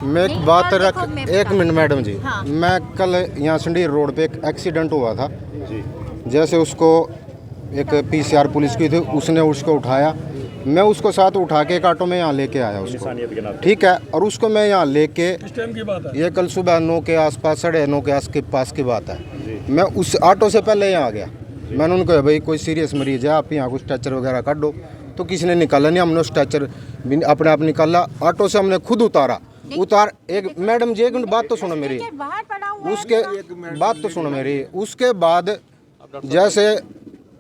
मैं एक बात रख एक मिनट मैडम जी। हाँ। मैं कल यहाँ संडीर रोड पे एक एक्सीडेंट हुआ था जी। जैसे उसको एक पीसीआर पुलिस की थी, उसने उसको उठाया, मैं उसको साथ उठा के एक ऑटो में यहाँ लेके आया उसको, ठीक है। और उसको मैं यहाँ लेके, टाइम की बात है ये कल सुबह 9 के आसपास, 9:30 के आस के बात है। मैं उस ऑटो से पहले यहाँ आ गया। मैंने उनको कहा भाई कोई सीरियस मरीज है, आप यहाँ कुछ स्ट्रेचर वगैरह काट दो। तो किसी ने निकाला नहीं, हमने स्ट्रेचर अपने आप निकाला, ऑटो से हमने खुद उतार एक मैडम जी एक मिनट बात तो सुनो मेरी, उसके बात तो सुनो मेरी। उसके बाद जैसे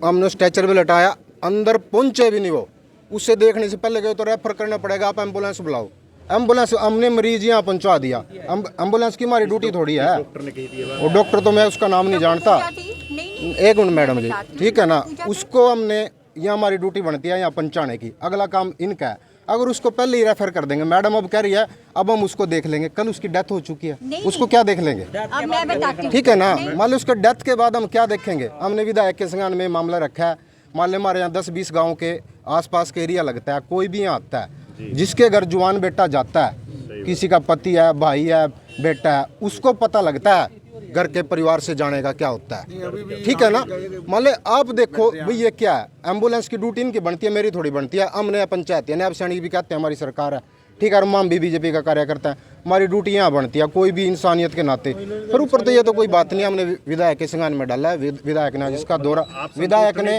हमने स्ट्रेचर में लटाया, अंदर पहुंचे भी नहीं वो, उससे देखने से पहले गए तो रेफर करना पड़ेगा, आप एम्बुलेंस बुलाओ। एम्बुलेंस हमने मरीज यहाँ पहुंचा दिया, एम्बुलेंस की हमारी ड्यूटी थोड़ी है। और डॉक्टर तो मैं उसका नाम नहीं जानता, एक मिनट मैडम जी, ठीक है ना। उसको हमने यहाँ हमारी ड्यूटी बनती है यहाँ पहुँचाने की, अगला काम इनका है। अगर उसको पहले ही रेफर कर देंगे, मैडम अब कह रही है अब हम उसको देख लेंगे, कल उसकी डेथ हो चुकी है, उसको क्या देख लेंगे, ठीक है ना। मान लो उसके डेथ के बाद हम क्या देखेंगे। हमने विधायक के संज्ञान में मामला रखा है। मान लो हमारे यहाँ 10-20 गाँव के आसपास के एरिया लगता है, कोई भी यहाँ आता है, जिसके घर जवान बेटा जाता है, किसी का पति है, भाई है, बेटा है, उसको पता लगता है घर के परिवार से जाने का क्या होता है, ठीक है ना। मान लो आप देखो भाई ये क्या है, एम्बुलेंस की ड्यूटी इनकी बनती है, मेरी थोड़ी बनती है। हमने पंचायत यानी आप सैनिक भी कहते हैं, हमारी सरकार है, ठीक है। हम भी बीजेपी का कार्यकर्ता है, हमारी ड्यूटी यहाँ बनती है, कोई भी इंसानियत के नाते। फिर ऊपर तो ये तो कोई बात नहीं, हमने विधायक के संज्ञान में डाला है। विधायक ने जिसका दौरा, विधायक ने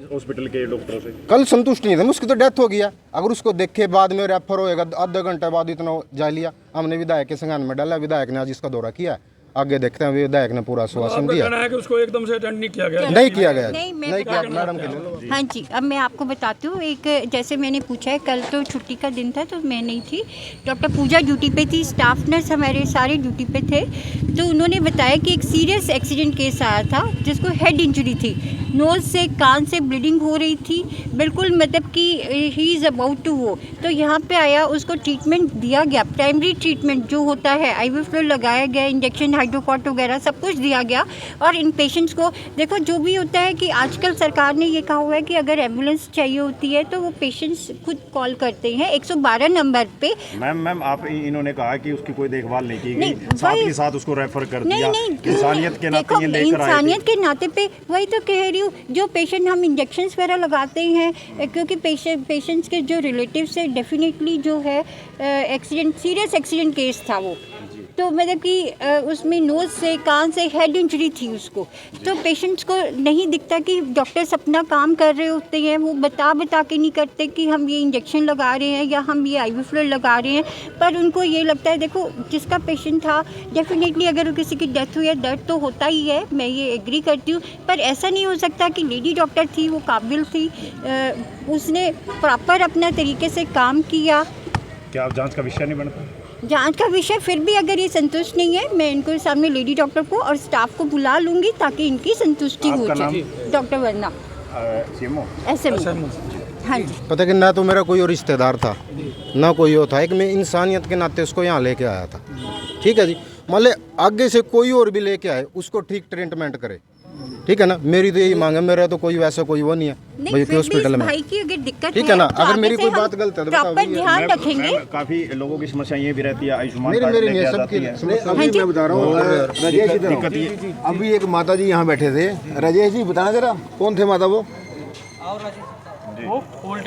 हॉस्पिटल के डॉक्टरों से कल संतुष्ट नहीं थे, उसकी तो डेथ हो गया। अगर उसको देखे बाद में रेफर होएगा, आधा घंटे बाद इतना जा लिया, हमने विधायक के संज्ञान में डाला। विधायक ने आज इसका दौरा किया, आगे देखते हैं। विधायक ने पूरा आश्वासन दिया है कि उसको एकदम से अटेंड नहीं किया गया, नहीं किया गया, नहीं किया मैडम के। हाँ जी, अब मैं आपको बताती हूँ। एक जैसे मैंने पूछा है, कल तो छुट्टी का दिन था तो मैं नहीं थी, डॉक्टर पूजा ड्यूटी पे थी, स्टाफ नर्स हमारे सारे ड्यूटी पे थे। तो उन्होंने बताया कि एक सीरियस एक्सीडेंट केस आया था जिसको हेड इंजरी थी, नोज से कान से ब्लीडिंग हो रही थी, बिल्कुल मतलब कि ही इज़ अबाउट टू वो। तो यहाँ पे आया, उसको ट्रीटमेंट दिया गया, प्राइमरी ट्रीटमेंट जो होता है, IV फ्लूइड लगाया गया, इंजेक्शन हाइड्रोकॉट वगैरह सब कुछ दिया गया। और इन पेशेंट्स को देखो, जो भी होता है कि आजकल सरकार ने ये कहा हुआ है कि अगर एम्बुलेंस चाहिए होती है तो वो पेशेंट्स खुद कॉल करते हैं 112 नंबर पे। मैम आप इन्होंने कहा कि उसकी कोई देखभाल नहीं की गई, साथ ही साथ उसको रेफर कर दिया। इंसानियत के नाते ये लेकर आए थे। इंसानियत के नाते पे वही तो कह रही हूँ, जो पेशेंट हम इंजेक्शन वगैरह लगाते हैं, क्योंकि पेशेंट्स के जो रिलेटिव्स है, डेफिनेटली जो है एक्सीडेंट, सीरियस एक्सीडेंट केस था वो। तो मतलब कि उसमें नोज़ से, कान से हेड इंजरी थी उसको। तो पेशेंट्स को नहीं दिखता कि डॉक्टर्स अपना काम कर रहे होते हैं, वो बता के नहीं करते कि हम ये इंजेक्शन लगा रहे हैं या हम ये IV फ्लूइड लगा रहे हैं। पर उनको ये लगता है, देखो जिसका पेशेंट था, डेफिनेटली अगर किसी की डेथ हुई है, दर्द तो होता ही है, मैं ये एग्री करती हूँ। पर ऐसा नहीं हो सकता कि लेडी डॉक्टर थी, वो काबिल थी, उसने प्रॉपर अपना तरीके से काम किया। क्या आप जाँच का विषय नहीं बनता? जांच का विषय फिर भी अगर ये संतुष्ट नहीं है, मैं इनको सामने लेडी डॉक्टर को और स्टाफ को बुला लूंगी ताकि इनकी संतुष्टि हो जाए। डॉक्टर वर्णा SMO। हाँ जी। पता कि ना तो मेरा कोई और रिश्तेदार था, ना कोई और था, एक मैं इंसानियत के नाते उसको यहाँ लेके आया था, ठीक है जी। मान ले आगे से कोई और भी लेके आए, उसको ठीक ट्रीटमेंट करे, ठीक है ना। मेरी तो यही मांग है, मेरा तो कोई वैसा कोई वो नहीं है भाई के हॉस्पिटल में, भाई की अगर दिक्कत ठीक है ना। अगर मेरी कोई बात गलत है तो प्रॉपर ध्यान रखेंगे। काफी लोगों की समस्या ये भी रहती है, आयुष्मान मेरी नहीं सबकी। अभी मैं बता रहा हूँ राजेश जी, अभी एक माता जी यहाँ बैठे थे। राजेश जी बताना जरा, कौन थे माता वो ओल्ड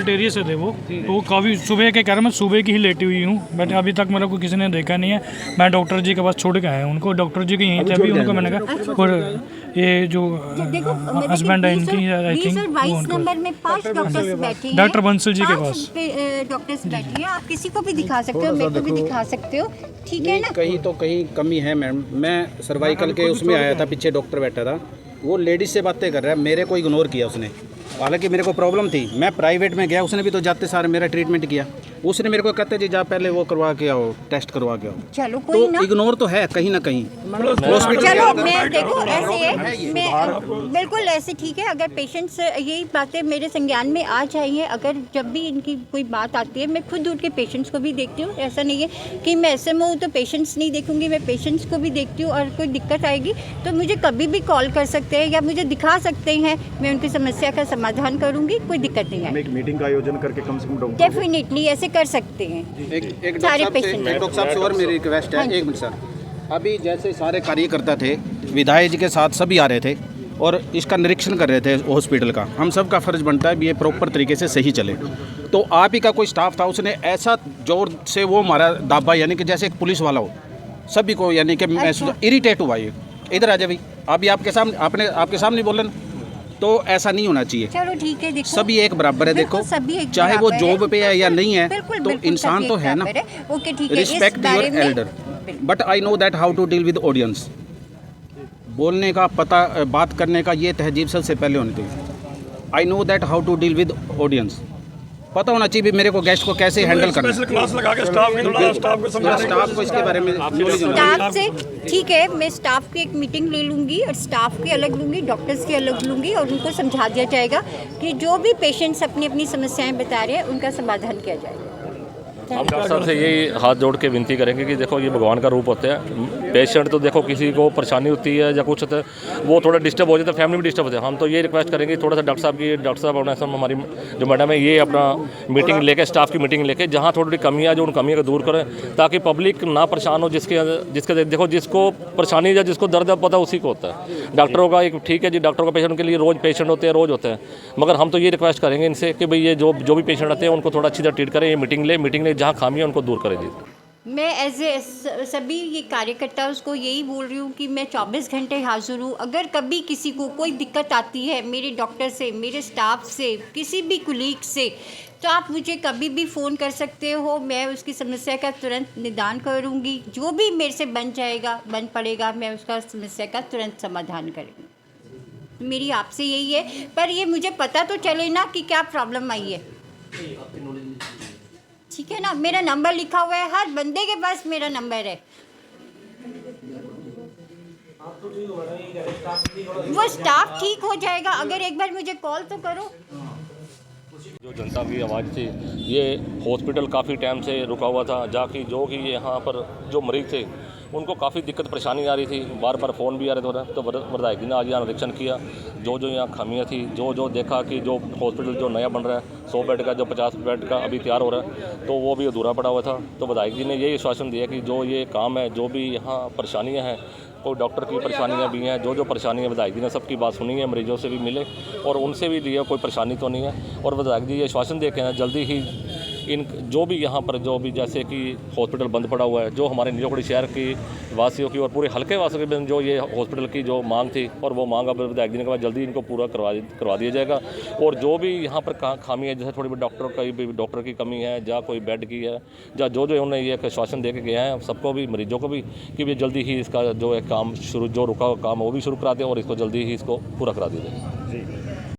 एरिया से थे वो। तो काफ़ी सुबह के कारण मैं सुबह की ही लेटी हुई हूँ, बट अभी तक मेरा को किसी ने देखा नहीं है। मैं डॉक्टर जी के पास छोड़ के आया उनको, डॉक्टर जी के यहीं थे अभी, उनको मैंने कहा। और ये जो हस्बैंड है इनकी, आई थिंक 22 नंबर में 5 डॉक्टर्स बैठे हैं, डॉक्टर बंसल जी के पास डॉक्टर्स बैठे हैं। आप किसी को भी दिखा सकते हो, मेरे को भी दिखा सकते हो, ठीक है ना। कहीं तो कहीं कमी है मैम। मैं सर्वाइकल के उसमें आया था, पीछे डॉक्टर बैठा था, वो लेडीज से बातें कर रहा है, मेरे को इग्नोर किया उसने। हालांकि मेरे को प्रॉब्लम थी, मैं प्राइवेट में गया, उसने भी तो जाते सारे मेरा ट्रीटमेंट किया। उसने मेरे को कहते जी जा पहले वो करवा के आओ, टेस्ट करवा के आओ। चलो कोई तो ना, इग्नोर तो है कहीं ना कहीं हॉस्पिटल। चलो मैं देखो ऐसे है, मैं बिल्कुल ऐसे ठीक है। अगर पेशेंट्स यही बातें मेरे संज्ञान में आ जाइए, अगर जब भी इनकी कोई बात आती है, मैं खुद उठ के पेशेंट्स को भी देखती हूँ। ऐसा नहीं है कि मैं SMO हूँ तो पेशेंट्स नहीं देखूंगी, मैं पेशेंट्स को भी देखती हूँ। और कोई दिक्कत आएगी तो मुझे कभी भी कॉल कर सकते हैं या मुझे दिखा सकते हैं, मैं उनकी समस्या का समाधान करूँगी, कोई दिक्कत नहीं है। हम एक मीटिंग का आयोजन करके कम से कम डेफिनेटली ऐसे कर सकते हैं एक सारे डॉक्टर पेशेंट। साहब से और मेरी रिक्वेस्ट हाँ है, जी। एक मिनट सर। अभी जैसे सारे कार्यकर्ता थे, विधायक जी के साथ सभी आ रहे थे और इसका निरीक्षण कर रहे थे हॉस्पिटल का। हम सब का फर्ज बनता है भी ये प्रॉपर तरीके से सही चले। तो आप ही का कोई स्टाफ था, उसने ऐसा जोर से वो मारा दाबा, यानी कि जैसे एक पुलिस वाला हो, सभी को यानी कि महसूस इरिटेट हुआ। ये इधर आ जाए भाई, अभी आपके सामने आपके सामने बोलन, तो ऐसा नहीं होना चाहिए। चलो ठीक है, देखो सभी एक बराबर है। देखो बिल्कुल सभी एक चाहे वो बराबर है। जॉब पे है या नहीं है, बिल्कुल, तो बिल्कुल इंसान सभी तो एक है ना। बराबर है। ओके ठीक है, इस रिस्पेक्ट योर बारे में elder, but I know that how to deal with audience. बोलने का पता, बात करने का ये तहजीब सबसे पहले होनी चाहिए। I know that how to deal with audience. पता होना चाहिए भी मेरे को गेस्ट को कैसे हैंडल करना है। क्लास लगा के स्टाफ की थोड़ा स्टाफ को समझाने स्टाफ को इसके बारे में knowledge होना चाहिए। स्टाफ से ठीक है, मैं स्टाफ की एक मीटिंग ले लूँगी और स्टाफ की अलग लूँगी, डॉक्टर्स की अलग लूँगी और उनको समझा दिया जाएगा कि जो भी पेशेंट्स अपनी अपनी समस्याएं बता रहे हैं उनका समाधान किया जाएगा। हम डॉक्टर साहब से यही हाथ जोड़ के विनती करेंगे कि देखो ये भगवान का रूप होते हैं। पेशेंट तो देखो किसी को परेशानी होती है या कुछ होता है, वो थोड़ा डिस्टर्ब हो जाता है, फैमिली भी डिस्टर्ब होती है। हम तो ये रिक्वेस्ट करेंगे थोड़ा सा डॉक्टर साहब अपना सब हमारी जो मैडम है ये अपना मीटिंग लेके, स्टाफ की मीटिंग लेके, जहाँ थोड़ी कमियाँ जो उन कमियों को दूर करें ताकि पब्लिक ना परेशान हो। जिसके देखो जिसको परेशानी या जिसको दर्द पता उसी को होता है। डॉक्टरों का एक ठीक है जी, डॉक्टरों का पेशेंट के लिए रोज़ पेशेंट होते हैं, रोज़ होते हैं, मगर हम तो ये रिक्वेस्ट करेंगे इनसे कि भाई ये जो भी पेशेंट आते हैं उनको थोड़ा अच्छी तरह ट्रीट करें। ये मीटिंग ले जहाँ खामी है उनको दूर करें जी। मैं एज ए सभी ये कार्यकर्ता उसको यही बोल रही हूँ कि मैं 24 घंटे हाजिर हूँ। अगर कभी किसी को कोई दिक्कत आती है मेरे डॉक्टर से, मेरे स्टाफ से, किसी भी कुलीग से, तो आप मुझे कभी भी फ़ोन कर सकते हो। मैं उसकी समस्या का तुरंत निदान करूँगी। जो भी मेरे से बन पड़ेगा मैं उसका समस्या का तुरंत समाधान करूँगी। मेरी आपसे यही है, पर ये मुझे पता तो चले ना कि क्या प्रॉब्लम आई है, ठीक है ना। मेरा नंबर लिखा हुआ है, हर बंदे के पास मेरा नंबर है। वो स्टाफ ठीक हो जाएगा, अगर एक बार मुझे कॉल तो करो। जो जनता की आवाज़ थी, ये हॉस्पिटल काफ़ी टाइम से रुका हुआ था, जाकि जो कि यहाँ पर जो मरीज थे उनको काफ़ी दिक्कत परेशानी आ रही थी, बार बार फ़ोन भी आ रहे थे। तो विधायक जी ने आज यहाँ निरीक्षण किया, जो यहाँ खामियाँ थी, जो देखा कि जो हॉस्पिटल जो नया बन रहा है 100 बेड का, जो 50 बेड का अभी तैयार हो रहा है, तो वो भी अधूरा पड़ा हुआ था। तो विधायक जी ने यही आश्वासन दिया कि जो ये काम है, जो भी यहाँ परेशानियाँ हैं, कोई डॉक्टर की परेशानियाँ भी हैं, जो परेशानियाँ विधायक जी ने सबकी बात सुनी है, मरीजों से भी मिले और उनसे भी दिया, कोई परेशानी तो नहीं है। और विधायक जी ये आश्वासन दे के हैं जल्दी ही इन जो भी यहाँ पर जो भी जैसे कि हॉस्पिटल बंद पड़ा हुआ है, जो हमारे नीलोखड़ी शहर की वासियों की और पूरे हल्के वासियों की जो ये हॉस्पिटल की जो मांग थी, और वो मांग अब विधायक जी ने कहा जल्दी इनको पूरा करवा दिया जाएगा। और जो भी यहाँ पर खामी है, जैसे थोड़ी बहुत डॉक्टर की कमी है, या कोई बेड की है, या जो उन्होंने ये आश्वासन दे के गए हैं सबको भी, मरीजों को भी, कि वे जल्दी ही इसका जो है काम शुरू, जो रुका हुआ काम वो भी शुरू करा दें और इसको जल्दी ही इसको पूरा करा दिया जाए।